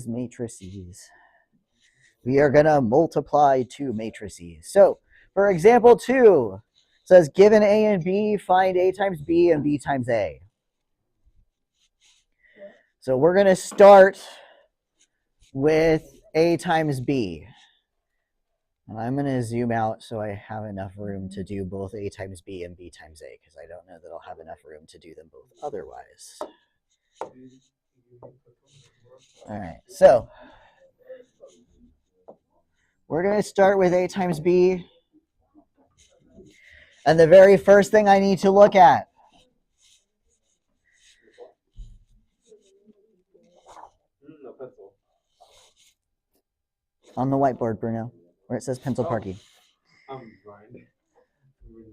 is matrices. We are going to multiply two matrices. So, for example 2, says given A and B, find A times B and B times A. So we're going to start with A times B. And I'm going to zoom out so I have enough room to do both A times B and B times A, because I don't know that I'll have enough room to do them both otherwise. All right, so we're going to start with A times B. And the very first thing I need to look at on the whiteboard, Bruno, where it says pencil parking.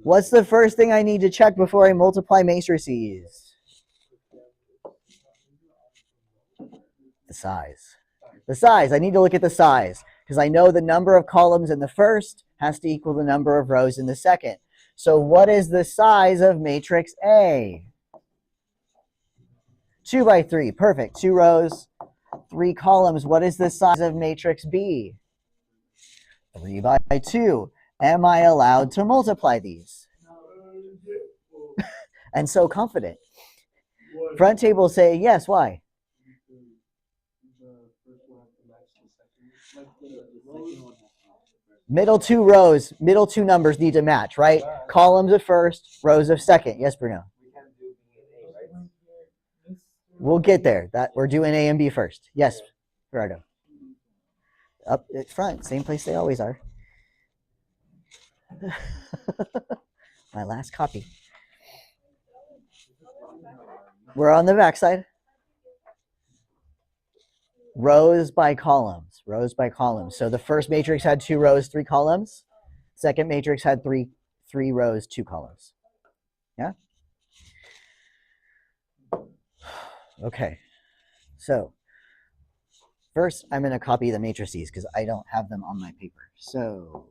What's the first thing I need to check before I multiply matrices? The size. The size. I need to look at the size because I know the number of columns in the first has to equal the number of rows in the second. So what is the size of matrix A? 2 by 3. Perfect. 2 rows, 3 columns. What is the size of matrix B? 3 by 2. Am I allowed to multiply these? And so confident. Front table say yes. Why? Middle 2 rows, middle 2 numbers need to match, right? Columns of first, rows of second. Yes, Bruno? We'll get there. That we're doing A and B first. Yes, Gerardo. Up at front, same place they always are. My last copy. We're on the back side. Rows by columns. Rows by columns. So the first matrix had 2 rows, 3 columns. Second matrix had 3 rows, 2 columns. Yeah? Okay. So first, I'm going to copy the matrices because I don't have them on my paper. So,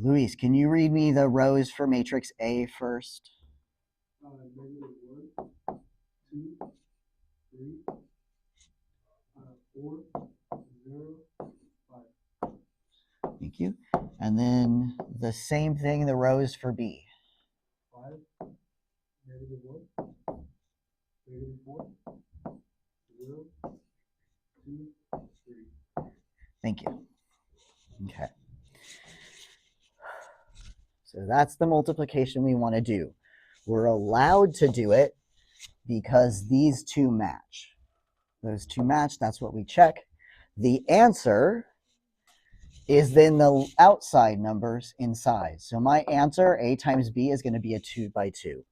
Luis, can you read me the rows for matrix A first? -1, 2, 3, 4, 0, 5. Thank you. And then the same thing, the rows for B. 5, -1, -4, 0, 2, 3. Thank you. Okay. So that's the multiplication we want to do. We're allowed to do it because these two match. Those two match, that's what we check. The answer is then the outside numbers in size. So my answer, A times B, is going to be a 2 by 2.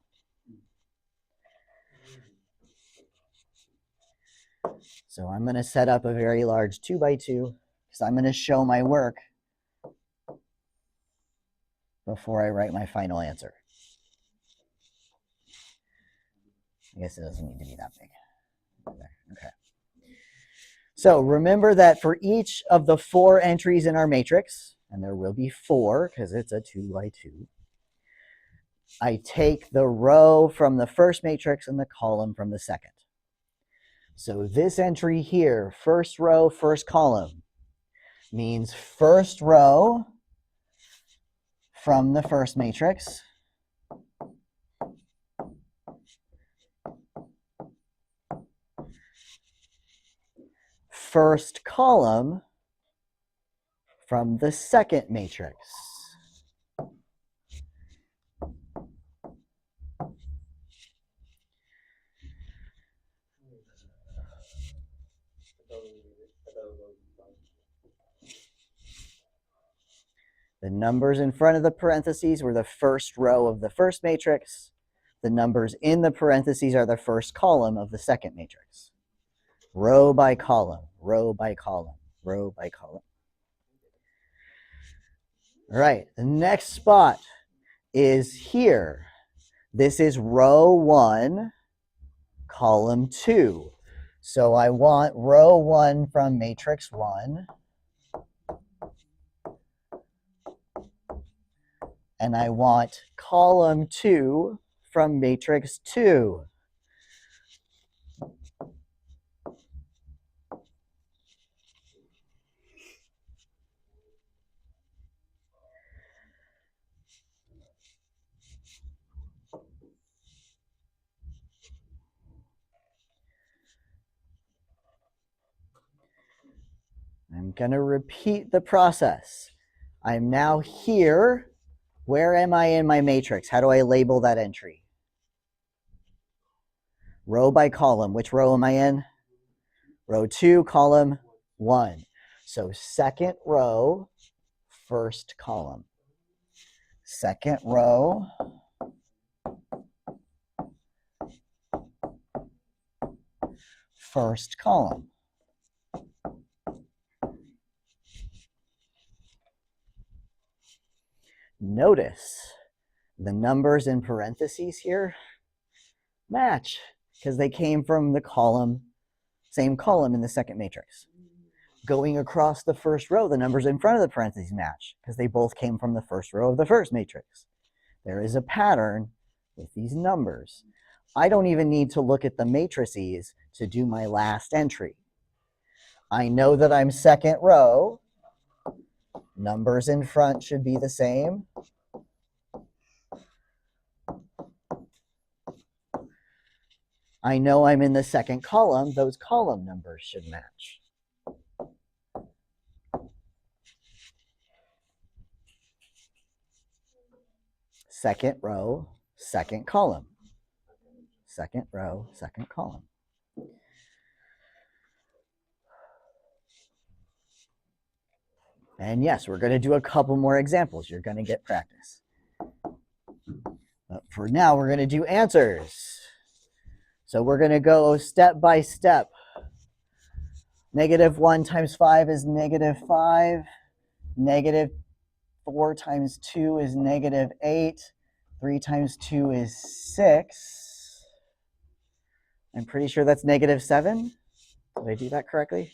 So I'm going to set up a very large 2 by 2 because I'm going to show my work before I write my final answer. I guess it doesn't need to be that big. Okay. So remember that for each of the 4 entries in our matrix, and there will be 4 because it's a 2 by 2, I take the row from the first matrix and the column from the second. So this entry here, first row, first column, means first row from the first matrix first column from the second matrix. The numbers in front of the parentheses were the first row of the first matrix. The numbers in the parentheses are the first column of the second matrix. Row by column, row by column, row by column. All right, the next spot is here. This is row 1, column 2. So I want row 1 from matrix 1. And I want column 2 from matrix 2. I'm going to repeat the process. I'm now here. Where am I in my matrix? How do I label that entry? Row by column. Which row am I in? Row 2, column 1. So second row, first column. Second row, first column. Notice the numbers in parentheses here match because they came from the column, same column in the second matrix. Going across the first row, the numbers in front of the parentheses match because they both came from the first row of the first matrix. There is a pattern with these numbers. I don't even need to look at the matrices to do my last entry. I know that I'm second row. Numbers in front should be the same. I know I'm in the second column. Those column numbers should match. Second row, second column. Second row, second column. And yes, we're going to do a couple more examples. You're going to get practice. But for now, we're going to do answers. So we're going to go step by step. -1 times 5 is -5. -4 times 2 is -8. 3 times 2 is 6. I'm pretty sure that's -7. Did I do that correctly?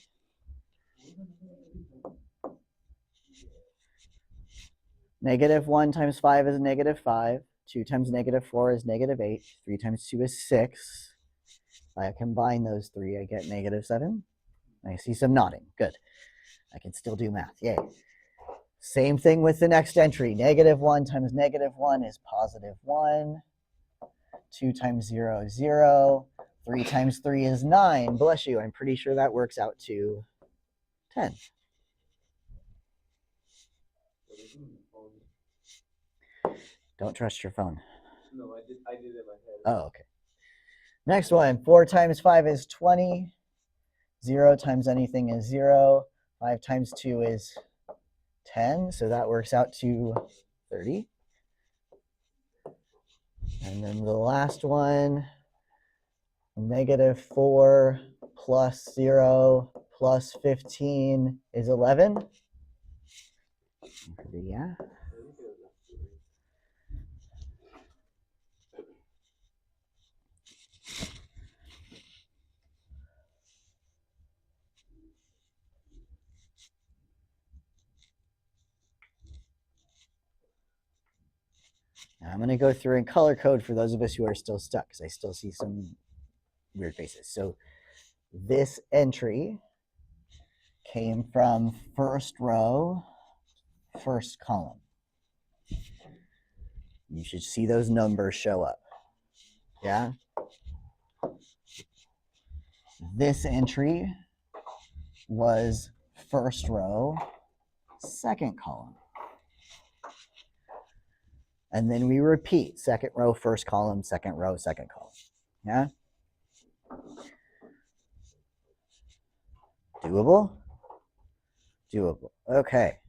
-1 times 5 is -5. 2 times -4 is -8. 3 times 2 is 6. If I combine those three, I get -7. I see some nodding. Good. I can still do math. Yay. Same thing with the next entry. -1 times -1 is +1. 2 times 0 is 0. 3 times 3 is 9. Bless you. I'm pretty sure that works out to 10. Don't trust your phone. No, I did it in my head. Oh, okay. Next one. 4 times 5 is 20. 0 times anything is 0. 5 times 2 is 10. So that works out to 30. And then the last one. -4 plus 0 plus 15 is 11. Yeah. Now I'm going to go through and color code for those of us who are still stuck because I still see some weird faces. So this entry came from first row, first column. You should see those numbers show up. Yeah? This entry was first row, second column. And then we repeat second row, first column, second row, second column. Yeah? Doable? Doable. Okay.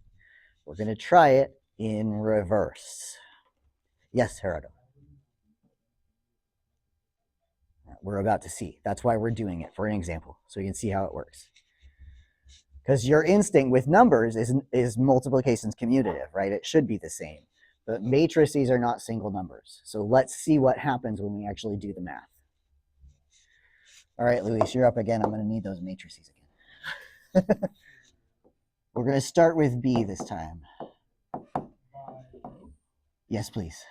We're going to try it in reverse. Yes, Gerardo. We're about to see. That's why we're doing it for an example, so you can see how it works. Because your instinct with numbers is multiplication's commutative, right? It should be the same. But matrices are not single numbers. So let's see what happens when we actually do the math. All right, Luis, you're up again. I'm going to need those matrices again. We're going to start with B this time. Yes, please.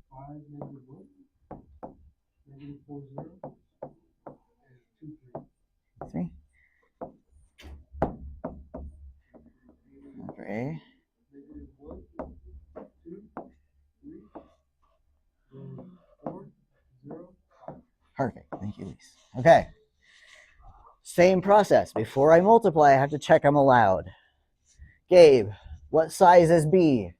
5 -1, -4 0, and 2 3. 3. For A. -1, 2, 3, 4 0, 5. Perfect. Thank you, Luis. Okay. Same process. Before I multiply, I have to check I'm allowed. Gabe, what size is B?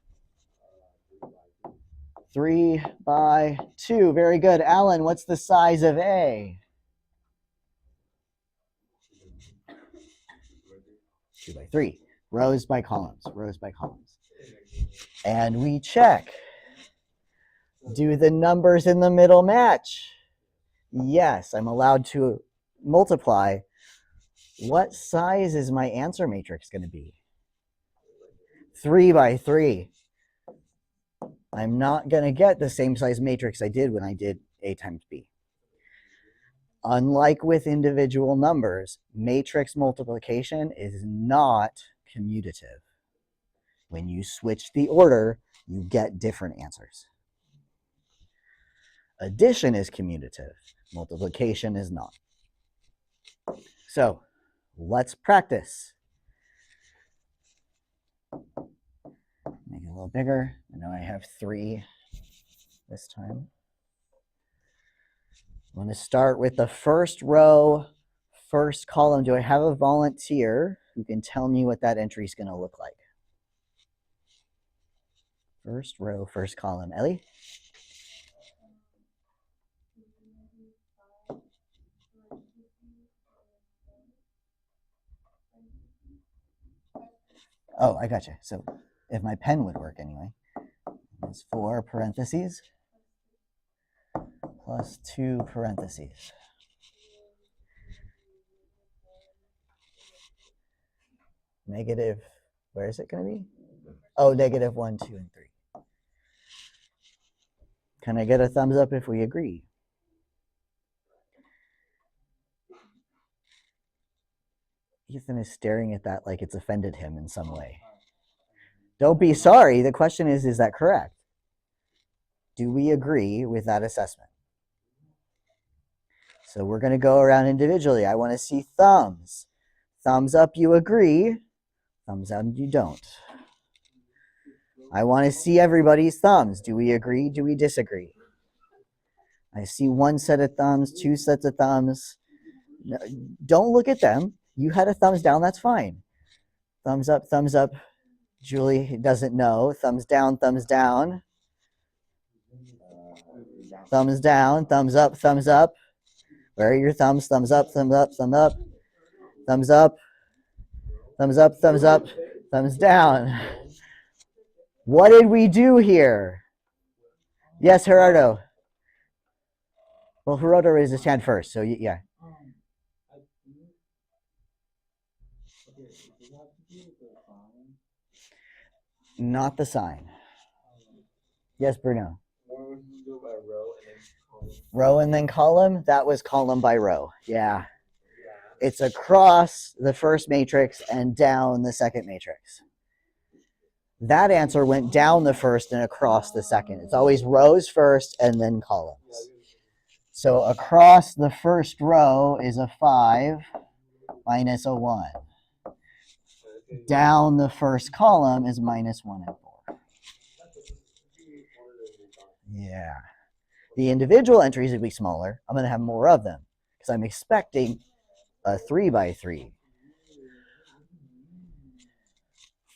3 by 2. Very good. Alan, what's the size of A? 2 by 3. Rows by columns. Rows by columns. And we check. Do the numbers in the middle match? Yes, I'm allowed to multiply. What size is my answer matrix going to be? 3 by 3. I'm not going to get the same size matrix I did when I did A times B. Unlike with individual numbers, matrix multiplication is not commutative. When you switch the order, you get different answers. Addition is commutative. Multiplication is not. So let's practice. Make it a little bigger. I know I have 3 this time. I'm going to start with the first row, first column. Do I have a volunteer who can tell me what that entry is going to look like? First row, first column. Ellie? Oh, I gotcha. So if my pen would work anyway, it's 4 parentheses plus 2 parentheses. Negative, where is it going to be? Oh, negative 1, 2, and 3. Can I get a thumbs up if we agree? Ethan is staring at that like it's offended him in some way. Don't be sorry. The question is that correct? Do we agree with that assessment? So we're going to go around individually. I want to see thumbs. Thumbs up, you agree. Thumbs down, you don't. I want to see everybody's thumbs. Do we agree? Do we disagree? I see 1 set of thumbs, 2 sets of thumbs. No, don't look at them. You had a thumbs down, that's fine. Thumbs up, thumbs up. Julie doesn't know. Thumbs down, thumbs down. Thumbs down, thumbs up, thumbs up. Where are your thumbs? Thumbs up, thumbs up, thumbs up. Thumbs up. Thumbs up, thumbs up, thumbs down. What did we do here? Yes, Gerardo. Well, Gerardo raised his hand first, so yeah. Not the sign. Yes, Bruno. Row and then column? That was column by row. Yeah. It's across the first matrix and down the second matrix. That answer went down the first and across the second. It's always rows first and then columns. So across the first row is a 5 minus a 1. Down the first column is minus 1 and 4. Yeah. The individual entries would be smaller. I'm going to have more of them because I'm expecting a 3 by 3.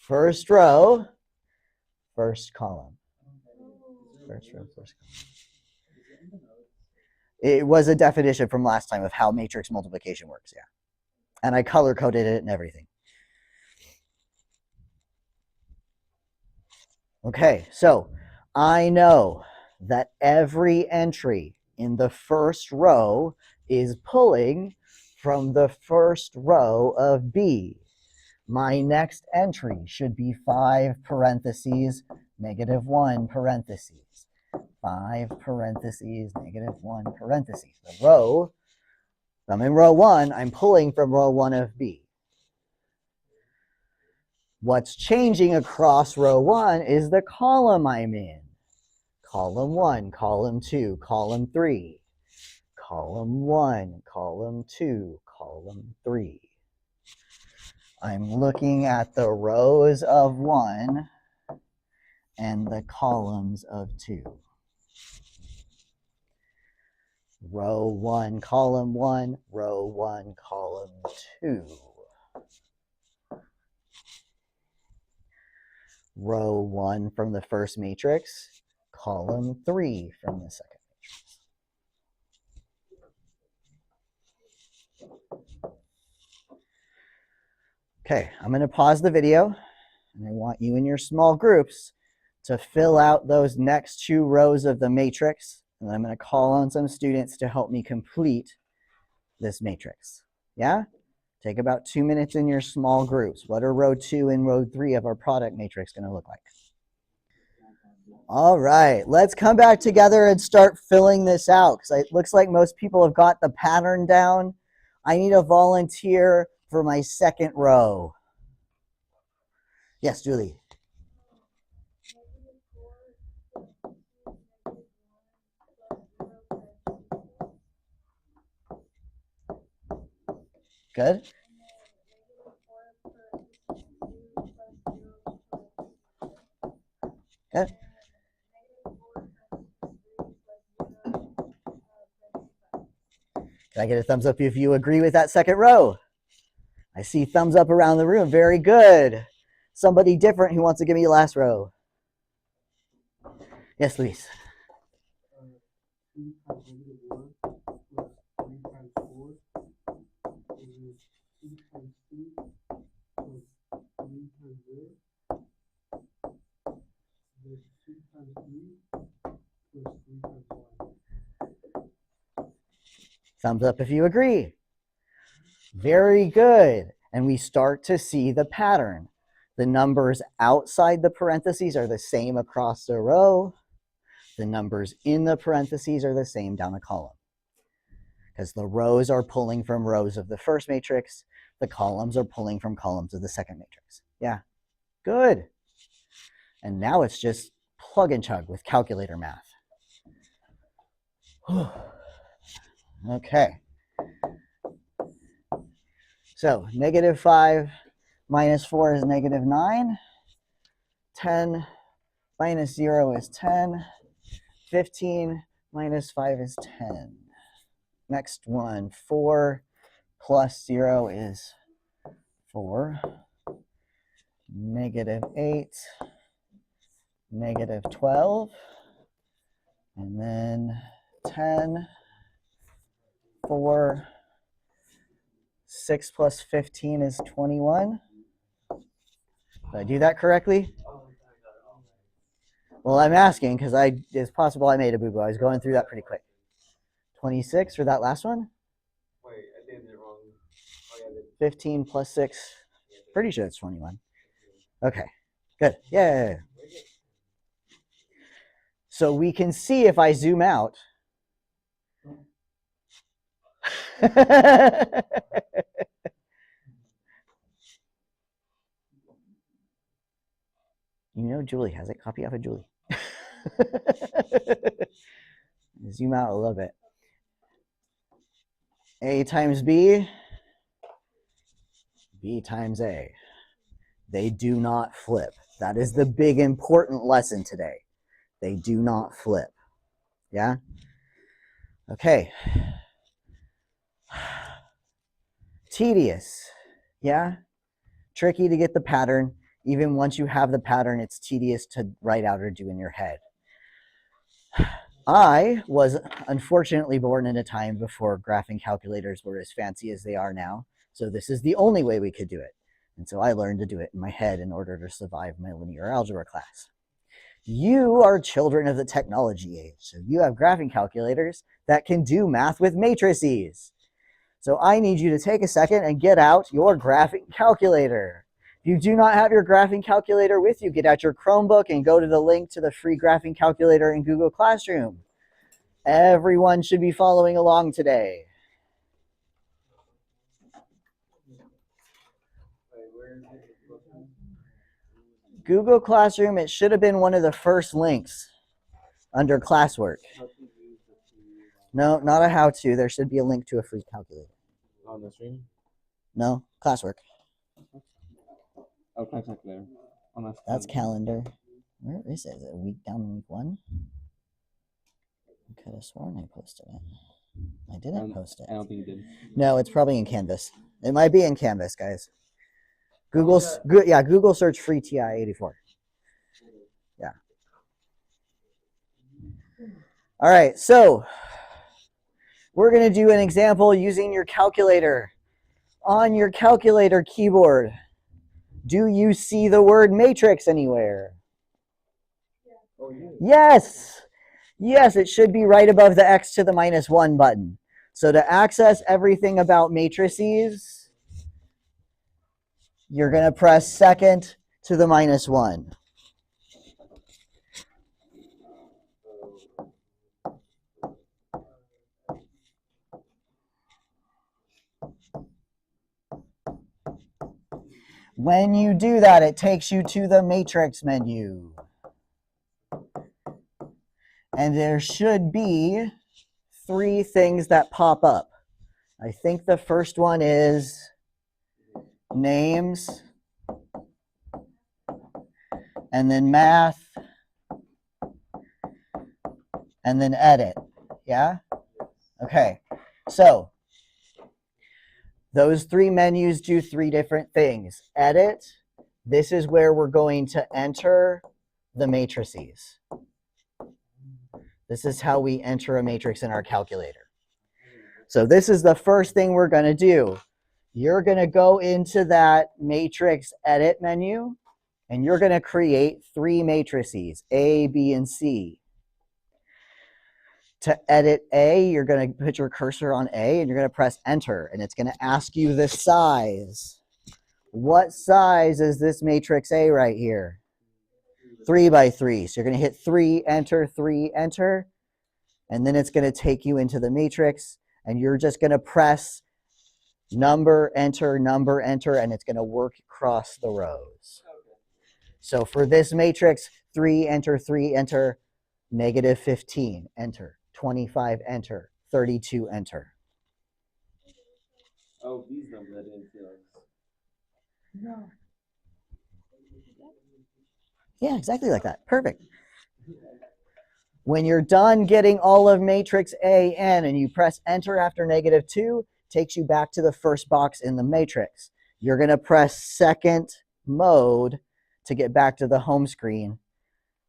First row, first column. First row, first column. It was a definition from last time of how matrix multiplication works, yeah. And I color-coded it and everything. Okay, so I know that every entry in the first row is pulling from the first row of B. My next entry should be 5 parentheses, negative 1 parentheses. 5 parentheses, negative 1 parentheses. The row, if I'm in row 1, I'm pulling from row 1 of B. What's changing across row 1 is the column I'm in. Column 1, column 2, column 3. Column 1, column 2, column 3. I'm looking at the rows of 1 and the columns of 2. Row 1, column 1, row 1, column 2. Row 1 from the first matrix, column 3 from the second matrix. Okay, I'm going to pause the video, and I want you in your small groups to fill out those next 2 rows of the matrix, and I'm going to call on some students to help me complete this matrix. Yeah? Take about 2 minutes in your small groups. What are row 2 and row 3 of our product matrix going to look like? All right, let's come back together and start filling this out, because it looks like most people have got the pattern down. I need a volunteer for my second row. Yes, Julie. Good. Good. Can I get a thumbs up if you agree with that second row? I see thumbs up around the room. Very good. Somebody different who wants to give me the last row. Yes, Luis. 2 times -1 plus 3 times 4 is 2 times 2 plus 3 times 0. There's 2 times 3 plus 3 times 1. Thumbs up if you agree. Very good. And we start to see the pattern. The numbers outside the parentheses are the same across the row. The numbers in the parentheses are the same down the column. Because the rows are pulling from rows of the first matrix, the columns are pulling from columns of the second matrix. Yeah, good. And now it's just plug and chug with calculator math. Okay. So -5 minus 4 is -9. 10 minus 0 is 10. 15 minus 5 is 10. Next one, 4 plus 0 is 4. -8, -12. And then 10, 4, 6 plus 15 is 21. Did I do that correctly? Well, I'm asking because it's possible I made a boo-boo. I was going through that pretty quick. 26 for that last one? Wait, I did it wrong. 15 plus 6. Pretty sure it's 21. Okay, good. Yay. So we can see if I zoom out. You know Julie has it. Copy off of Julie. Zoom out a little bit. A times B, B times A. They do not flip. That is the big important lesson today. They do not flip. Yeah? Okay. Tedious. Yeah? Tricky to get the pattern. Even once you have the pattern, it's tedious to write out or do in your head. I was unfortunately born in a time before graphing calculators were as fancy as they are now. So this is the only way we could do it. And so I learned to do it in my head in order to survive my linear algebra class. You are children of the technology age. So you have graphing calculators that can do math with matrices. So I need you to take a second and get out your graphing calculator. If you do not have your graphing calculator with you, get out your Chromebook and go to the link to the free graphing calculator in Google Classroom. Everyone should be following along today. Google Classroom, it should have been one of the first links under classwork. No, not a how-to. There should be a link to a free calculator. On the stream? No, classwork. Oh, calculator. That's calendar. Where is it? Is it a week down in week 1? I could have sworn I posted it. I didn't post it. I don't think you did. No, it's probably in Canvas. It might be in Canvas, guys. Google search free TI-84. Yeah. All right, so we're going to do an example using your calculator. On your calculator keyboard, do you see the word matrix anywhere? Oh, yeah. Yes. Yes, it should be right above the x to the -1 button. So to access everything about matrices, you're going to press second to the -1. When you do that, it takes you to the matrix menu. And there should be 3 things that pop up. I think the first one is names, and then math, and then edit. Yeah? Okay. So those 3 menus do 3 different things. Edit, this is where we're going to enter the matrices. This is how we enter a matrix in our calculator. So this is the first thing we're going to do. You're going to go into that matrix edit menu, and you're going to create 3 matrices, A, B, and C. To edit A, you're going to put your cursor on A, and you're going to press enter, and it's going to ask you the size. What size is this matrix A right here? 3 by 3. So you're going to hit 3, enter, and then it's going to take you into the matrix, and you're just going to press number, enter, and it's going to work across the rows. So for this matrix, 3, enter, -15, enter, 25, enter, 32, enter. Oh, these numbers I didn't see those. No. Yeah, exactly like that. Perfect. When you're done getting all of matrix A in and you press enter after -2, takes you back to the first box in the matrix. You're going to press second mode to get back to the home screen,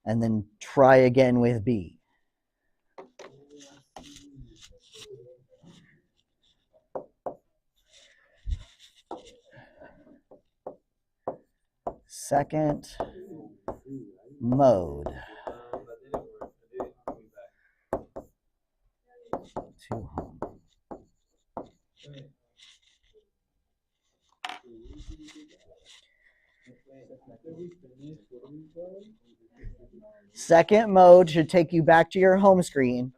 and then try again with B. Second mode. To home. Second mode should take you back to your home screen,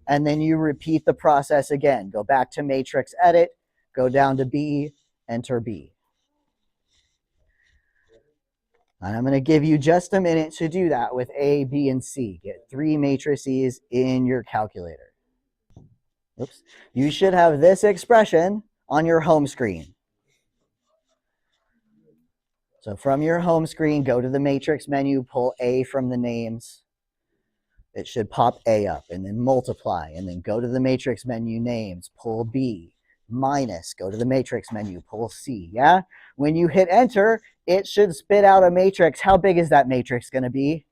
and then you repeat the process again. Go back to matrix edit, go down to B, enter B. And I'm going to give you just a minute to do that with A, B, and C. Get 3 matrices in your calculator. Oops. You should have this expression on your home screen. So from your home screen, go to the matrix menu, pull A from the names. It should pop A up, and then multiply, and then go to the matrix menu, names, pull B, minus, go to the matrix menu, pull C, yeah? When you hit enter, it should spit out a matrix. How big is that matrix going to be?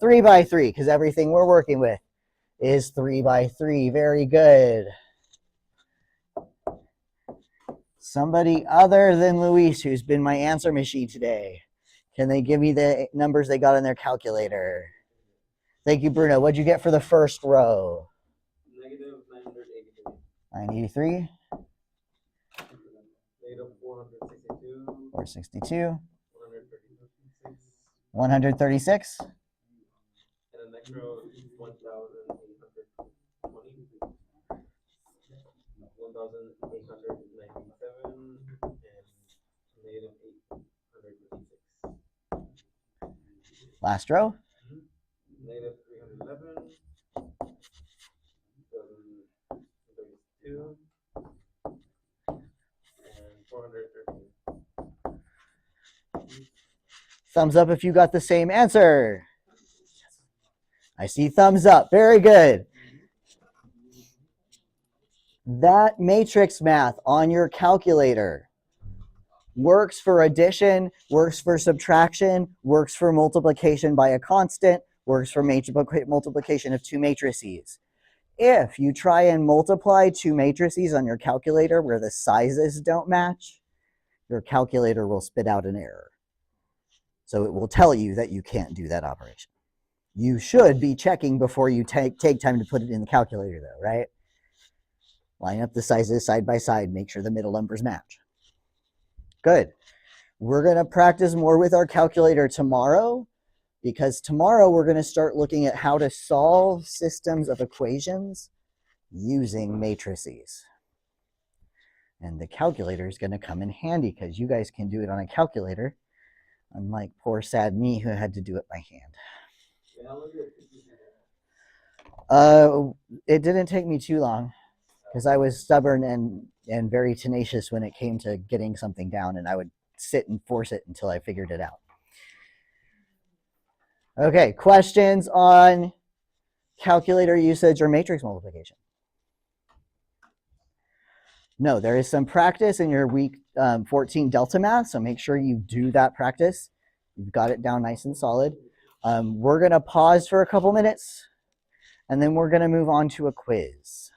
3 by 3, because everything we're working with is 3 by 3. Very good. Somebody other than Luis, who's been my answer machine today, can they give me the numbers they got in their calculator? Thank you, Bruno. What'd you get for the first row? -983. 462. 462. 136. 136. And the next row is 1,820. 1,897 and -856. Last row. -311. 1,032. And 413. Thumbs up if you got the same answer. I see thumbs up. Very good. That matrix math on your calculator works for addition, works for subtraction, works for multiplication by a constant, works for multiplication of two matrices. If you try and multiply two matrices on your calculator where the sizes don't match, your calculator will spit out an error. So it will tell you that you can't do that operation. You should be checking before you take time to put it in the calculator though, right? Line up the sizes side by side, make sure the middle numbers match. Good. We're going to practice more with our calculator tomorrow, because tomorrow we're going to start looking at how to solve systems of equations using matrices. And the calculator is going to come in handy because you guys can do it on a calculator, unlike poor sad me who had to do it by hand. It didn't take me too long because I was stubborn and very tenacious when it came to getting something down, and I would sit and force it until I figured it out. Okay, questions on calculator usage or matrix multiplication? No, there is some practice in your week 14 Delta Math, so make sure you do that practice. You've got it down nice and solid. We're going to pause for a couple minutes, and then we're going to move on to a quiz.